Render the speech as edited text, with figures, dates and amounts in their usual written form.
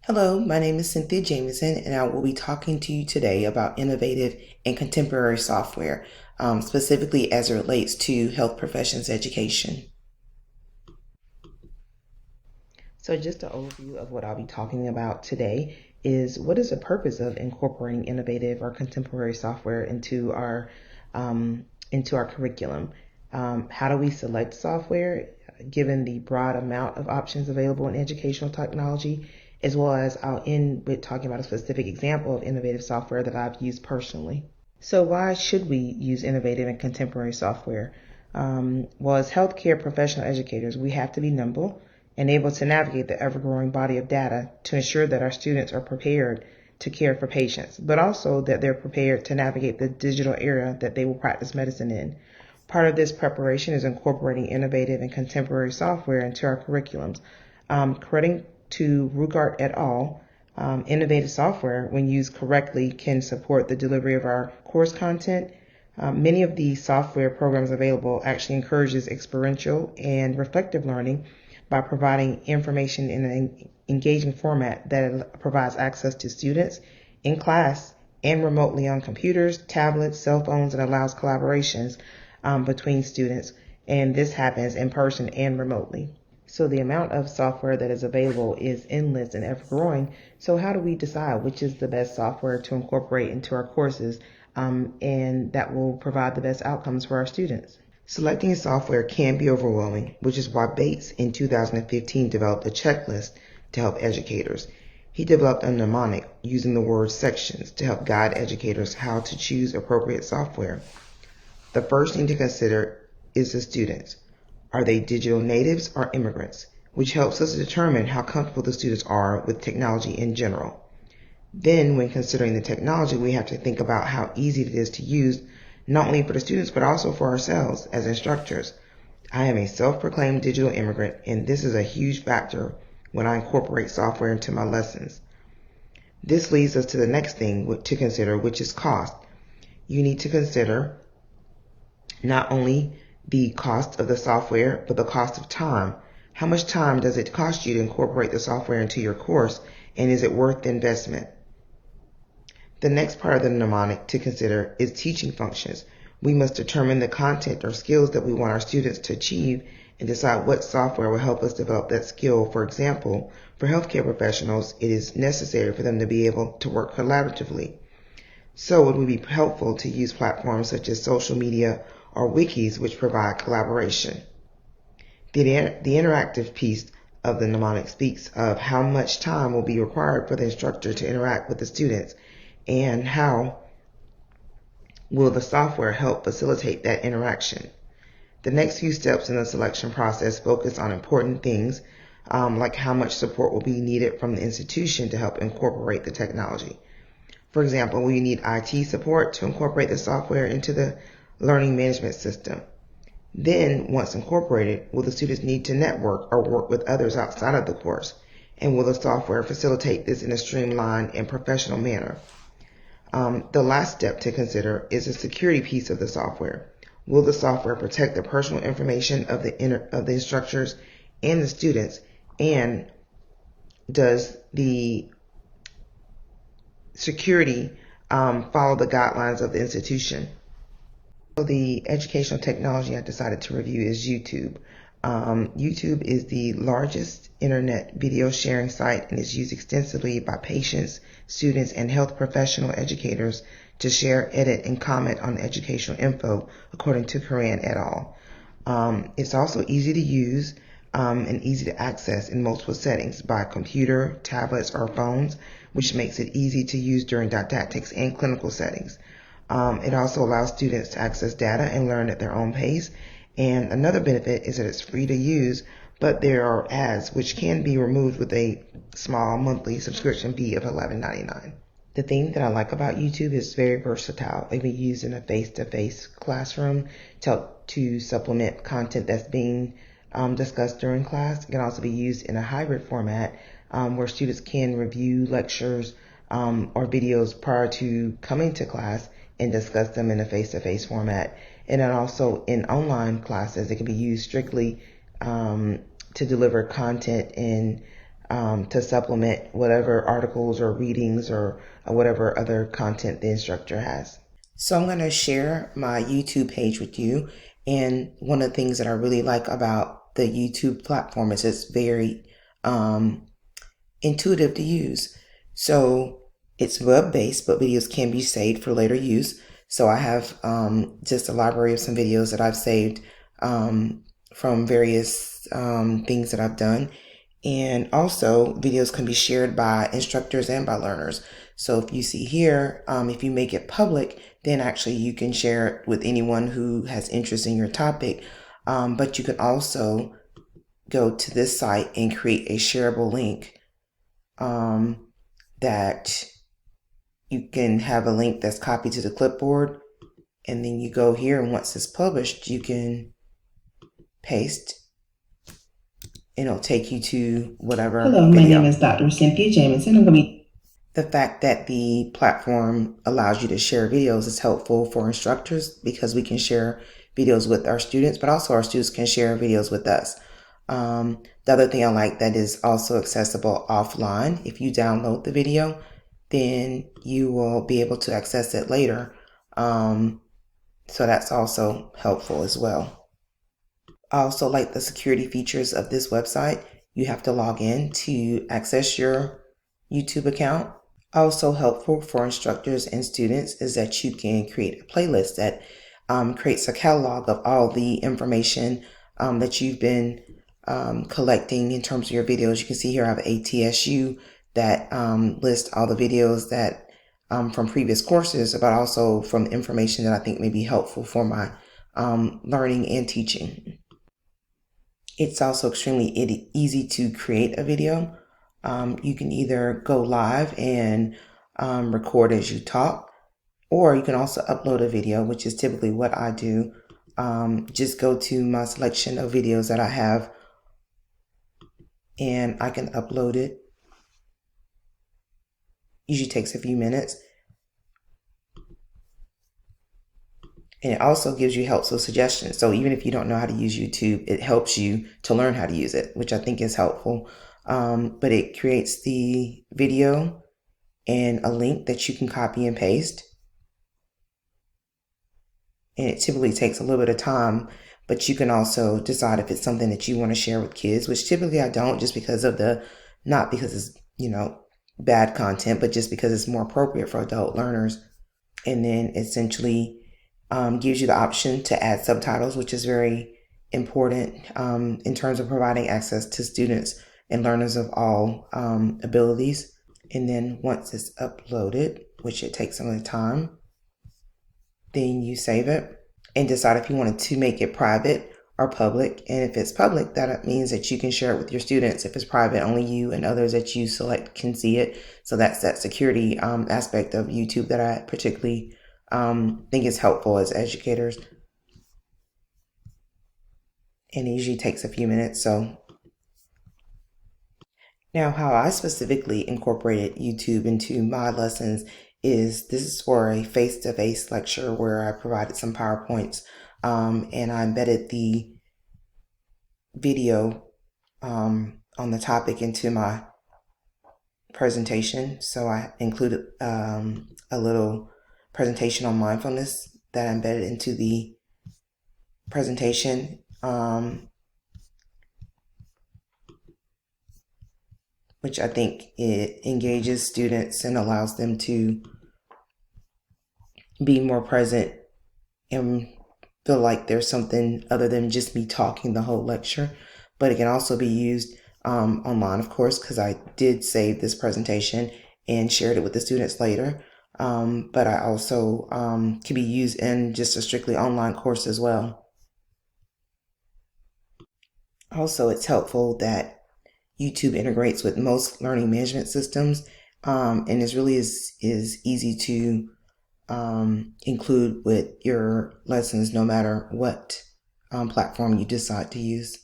Hello, my name is Cynthia Jamieson, and I will be talking to you today about innovative and contemporary software, specifically as it relates to health professions education. So, just an overview of what I'll be talking about today is what is the purpose of incorporating innovative or contemporary software into our curriculum? How do we select software given the broad amount of options available in educational technology? As well as I'll end with talking about a specific example of innovative software that I've used personally. So, why should we use innovative and contemporary software? Well, as healthcare professional educators, we have to be nimble and able to navigate the ever growing body of data to ensure that our students are prepared to care for patients, but also that they're prepared to navigate the digital era that they will practice medicine in. Part of this preparation is incorporating innovative and contemporary software into our curriculums. According to Rugart et al., innovative software, when used correctly, can support the delivery of our course content. Many of the software programs available actually encourages experiential and reflective learning by providing information in an engaging format that provides access to students in class and remotely on computers, tablets, cell phones, and allows collaborations between students. And this happens in person and remotely. So the amount of software that is available is endless and ever growing. So how do we decide which is the best software to incorporate into our courses and that will provide the best outcomes for our students? Selecting software can be overwhelming, which is why Bates in 2015 developed a checklist to help educators. He developed a mnemonic using the word sections to help guide educators how to choose appropriate software. The first thing to consider is the students. Are they digital natives or immigrants? Which helps us determine how comfortable the students are with technology in general. Then, when considering the technology, we have to think about how easy it is to use, not only for the students, but also for ourselves as instructors. I am a self-proclaimed digital immigrant, and this is a huge factor when I incorporate software into my lessons. This leads us to the next thing to consider, which is cost. You need to consider not only the cost of the software, but the cost of time. How much time does it cost you to incorporate the software into your course, and is it worth the investment? The next part of the mnemonic to consider is teaching functions. We must determine the content or skills that we want our students to achieve and decide what software will help us develop that skill. For example, for healthcare professionals, it is necessary for them to be able to work collaboratively. So it would be helpful to use platforms such as social media or wikis which provide collaboration. The interactive piece of the mnemonic speaks of how much time will be required for the instructor to interact with the students and how will the software help facilitate that interaction. The next few steps in the selection process focus on important things like how much support will be needed from the institution to help incorporate the technology. For example, will you need IT support to incorporate the software into the learning management system? Then, once incorporated, will the students need to network or work with others outside of the course? And will the software facilitate this in a streamlined and professional manner? The last step to consider is the security piece of the software. Will the software protect the personal information of the instructors and the students? And does the security follow the guidelines of the institution? So the educational technology I decided to review is YouTube. YouTube is the largest internet video sharing site and is used extensively by patients, students, and health professional educators to share, edit, and comment on educational info, according to Coran et al. It's also easy to use and easy to access in multiple settings by computer, tablets, or phones, which makes it easy to use during didactics and clinical settings. It also allows students to access data and learn at their own pace. And another benefit is that it's free to use, but there are ads which can be removed with a small monthly subscription fee of $11.99. The thing that I like about YouTube is very versatile. It can be used in a face-to-face classroom to supplement content that's being discussed during class. It can also be used in a hybrid format where students can review lectures or videos prior to coming to class and discuss them in a face-to-face format. And then also in online classes, it can be used strictly to deliver content in to supplement whatever articles or readings or whatever other content the instructor has. So I'm going to share my YouTube page with you. And one of the things that I really like about the YouTube platform is it's very intuitive to use. So it's web-based, but videos can be saved for later use. So I have just a library of some videos that I've saved from various things that I've done. And also videos can be shared by instructors and by learners. So if you see here, if you make it public, then actually you can share it with anyone who has interest in your topic. But you can also go to this site and create a shareable link that you can have a link that's copied to the clipboard. And then you go here, and once it's published, you can paste. And it'll take you to whatever. Hello, my name is Dr. Cynthia Jamison. I'm going to be... The fact that the platform allows you to share videos is helpful for instructors because we can share videos with our students, but also our students can share videos with us. The other thing I like that is also accessible offline. If you download the video, then you will be able to access it later. So that's also helpful as well. I also like the security features of this website. You have to log in to access your YouTube account. Also helpful for instructors and students is that you can create a playlist that creates a catalog of all the information that you've been collecting in terms of your videos. You can see here I have ATSU that lists all the videos that from previous courses, but also from information that I think may be helpful for my learning and teaching. It's also extremely easy to create a video. You can either go live and record as you talk, or you can also upload a video, which is typically what I do. Just go to my selection of videos that I have, and I can upload it. Usually takes a few minutes. And it also gives you helpful suggestions. So even if you don't know how to use YouTube, it helps you to learn how to use it, which I think is helpful. But it creates the video and a link that you can copy and paste. And it typically takes a little bit of time, but you can also decide if it's something that you want to share with kids, which typically I don't, just because of not because it's, bad content, but just because it's more appropriate for adult learners. And then essentially gives you the option to add subtitles, which is very important in terms of providing access to students and learners of all abilities. And then once it's uploaded, which it takes some of the time, then you save it and decide if you wanted to make it private or public. And if it's public, that means that you can share it with your students. If it's private, only you and others that you select can see it. So that's that security aspect of YouTube that I particularly think is helpful as educators. And it usually takes a few minutes. So now how I specifically incorporated YouTube into my lessons is this is for a face-to-face lecture where I provided some PowerPoints and I embedded the video on the topic into my presentation. So I included a little presentation on mindfulness that I embedded into the presentation. Which I think it engages students and allows them to be more present and feel like there's something other than just me talking the whole lecture. But it can also be used online, of course, because I did save this presentation and shared it with the students later. But I also can be used in just a strictly online course as well. Also, it's helpful that YouTube integrates with most learning management systems, and it really is easy to include with your lessons no matter what platform you decide to use.